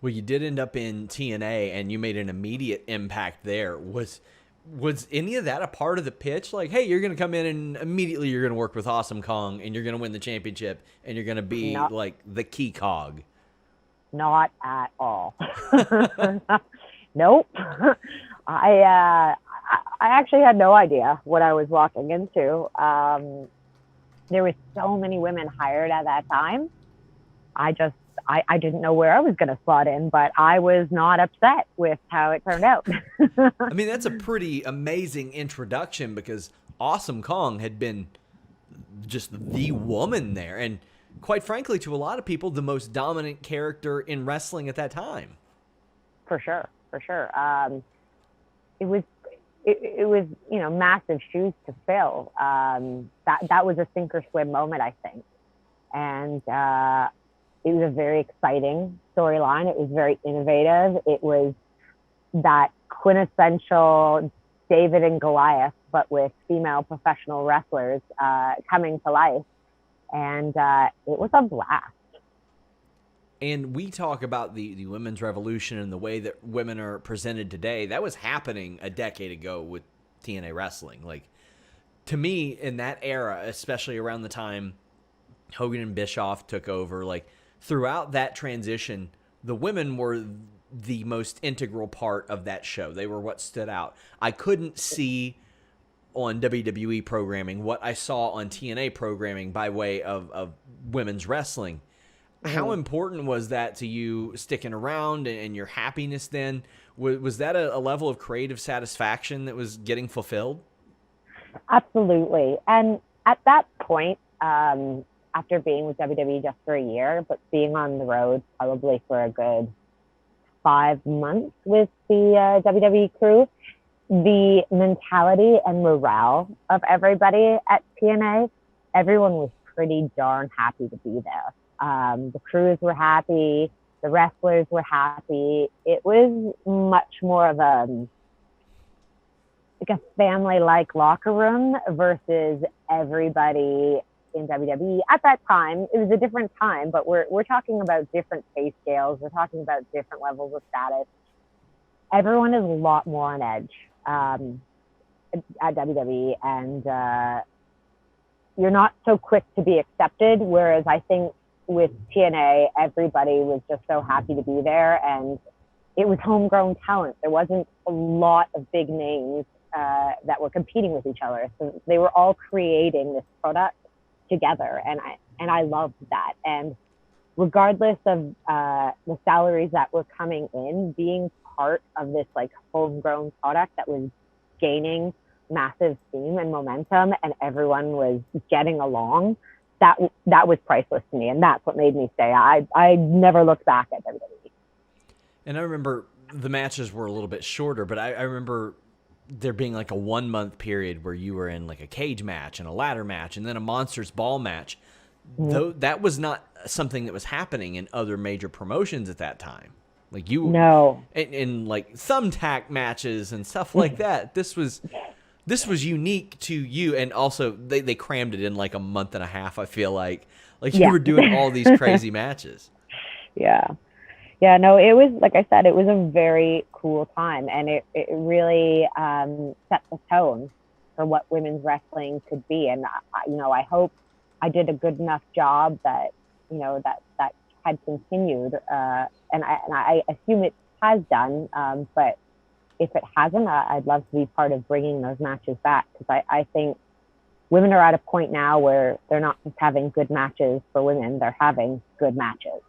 Well, you did end up in TNA, and you made an immediate impact there. Was any of that a part of the pitch? Like, hey, you're going to come in and immediately you're going to work with Awesome Kong, and you're going to win the championship, and you're going to be Not like the key cog. not at all. Nope. I actually had no idea what I was walking into. There was so many women hired at that time. I just I didn't know where I was going to slot in, but I was not upset with how it turned out. I mean, that's a pretty amazing introduction because Awesome Kong had been just the woman there. And quite frankly, to a lot of people, the most dominant character in wrestling at that time. For sure, for sure. It was it was massive shoes to fill. That was a sink or swim moment, I think, and it was a very exciting storyline. It was very innovative. It was that quintessential David and Goliath, but with female professional wrestlers coming to life, and it was a blast. And we talk about the women's revolution and the way that women are presented today. That was happening a decade ago with TNA wrestling. Like, to me, in that era, especially around the time Hogan and Bischoff took over, like, throughout that transition, the women were the most integral part of that show. They were what stood out. I couldn't see on WWE programming what I saw on TNA programming by way of women's wrestling. How important was that to you sticking around and your happiness then? Was that a level of creative satisfaction that was getting fulfilled? Absolutely. And at that point, after being with WWE just for a year, but being on the road probably for a good 5 months with the WWE crew, the mentality and morale of everybody at TNA, everyone was pretty darn happy to be there. The crews were happy, the wrestlers were happy. It was much more of like a family-like locker room versus everybody in WWE. At that time, it was a different time, but we're talking about different pay scales. We're talking about different levels of status. Everyone is a lot more on edge at WWE, and you're not so quick to be accepted. Whereas I think with TNA, everybody was just so happy to be there, and it was homegrown talent. There wasn't a lot of big names that were competing with each other, so they were all creating this product together, and I loved that. And regardless of the salaries that were coming in, being part of this like homegrown product that was gaining massive steam and momentum, and everyone was getting along, that was priceless to me, and that's what made me stay. I never looked back at WWE. And I remember the matches were a little bit shorter, but I remember there being like a 1 month period where you were in like a cage match and a ladder match and then a monsters ball match. Though that was not something that was happening in other major promotions at that time. Like you, No, in like thumbtack matches and stuff like that. This was unique to you, and also they crammed it in like a month and a half. I feel like you yeah. were doing all these crazy matches. Yeah. Yeah, no, it was, like I said, it was a very cool time, and it really set the tone for what women's wrestling could be. And, I hope I did a good enough job that, that had continued. And I assume it has done, but if it hasn't, I'd love to be part of bringing those matches back, because I think women are at a point now where they're not just having good matches for women, they're having good matches.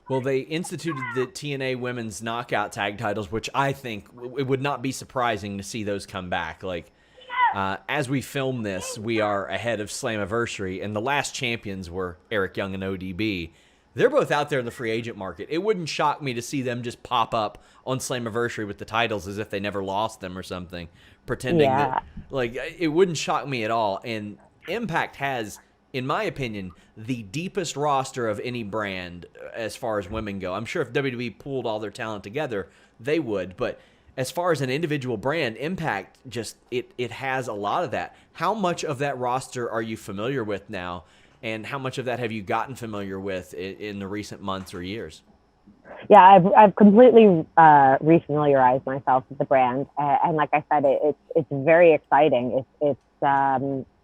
Well, they instituted the TNA Women's Knockout Tag titles, which I think it would not be surprising to see those come back. Like, as we film this, we are ahead of Slammiversary, and the last champions were Eric Young and ODB. They're both out there in the free agent market. It wouldn't shock me to see them just pop up on Slammiversary with the titles as if they never lost them or something, pretending that, like, it wouldn't shock me at all. And Impact has, in my opinion, the deepest roster of any brand as far as women go. I'm sure if WWE pulled all their talent together, they would. But as far as an individual brand, Impact just, it has a lot of that. How much of that roster are you familiar with now? And how much of that have you gotten familiar with in the recent months or years? Yeah, I've completely refamiliarized myself with the brand, and like I said, it's very exciting. It's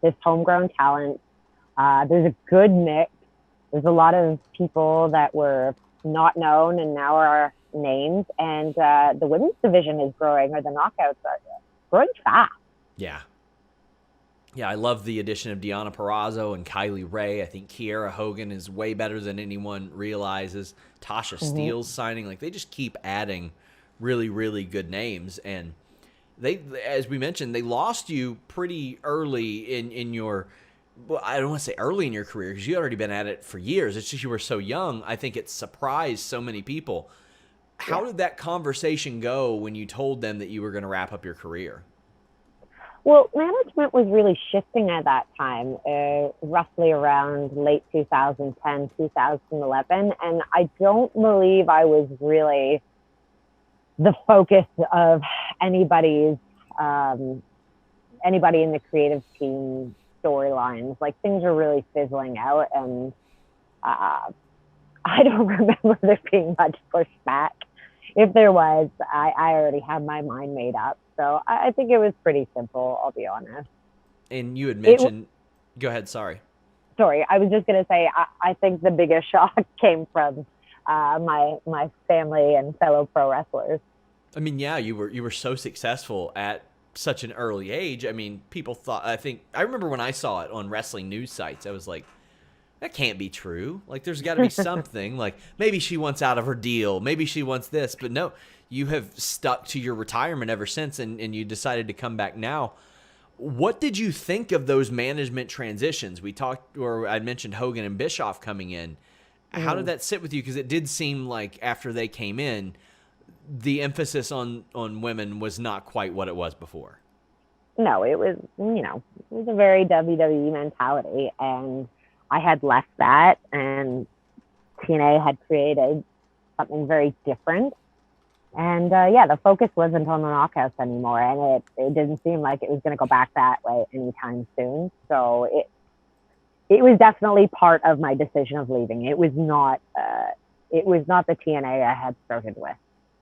this homegrown talent. There's a good mix. There's a lot of people that were not known and now are names, and the women's division is growing, or the knockouts are growing fast. Yeah. Yeah, I love the addition of Deonna Purrazzo and Kylie Ray. I think Kiera Hogan is way better than anyone realizes. Tasha Steele's signing. Like, they just keep adding really, really good names. And they, as we mentioned, they lost you pretty early in your, well, I don't want to say early in your career because you had already been at it for years. It's just you were so young. I think it surprised so many people. How did that conversation go when you told them that you were going to wrap up your career? Well, management was really shifting at that time, roughly around late 2010, 2011. And I don't believe I was really the focus of anybody's, anybody in the creative team storylines. Like, things were really fizzling out. And I don't remember there being much pushback. If there was, I already had my mind made up. So I think it was pretty simple, I'll be honest. And you had mentioned, go ahead, sorry. Sorry, I was just going to say, I think the biggest shock came from my family and fellow pro wrestlers. I mean, yeah, you were so successful at such an early age. I mean, people thought, I remember when I saw it on wrestling news sites, I was like, that can't be true. Like, there's got to be something. Like, maybe she wants out of her deal. Maybe she wants this. But no, you have stuck to your retirement ever since, and you decided to come back now. What did you think of those management transitions? We talked, or I mentioned Hogan and Bischoff coming in. How did that sit with you? Because it did seem like after they came in, the emphasis on women was not quite what it was before. No, it was, it was a very WWE mentality, and I had left that, and TNA had created something very different. And the focus wasn't on the knockouts anymore, and it didn't seem like it was going to go back that way anytime soon. So it was definitely part of my decision of leaving. It was not the TNA I had started with.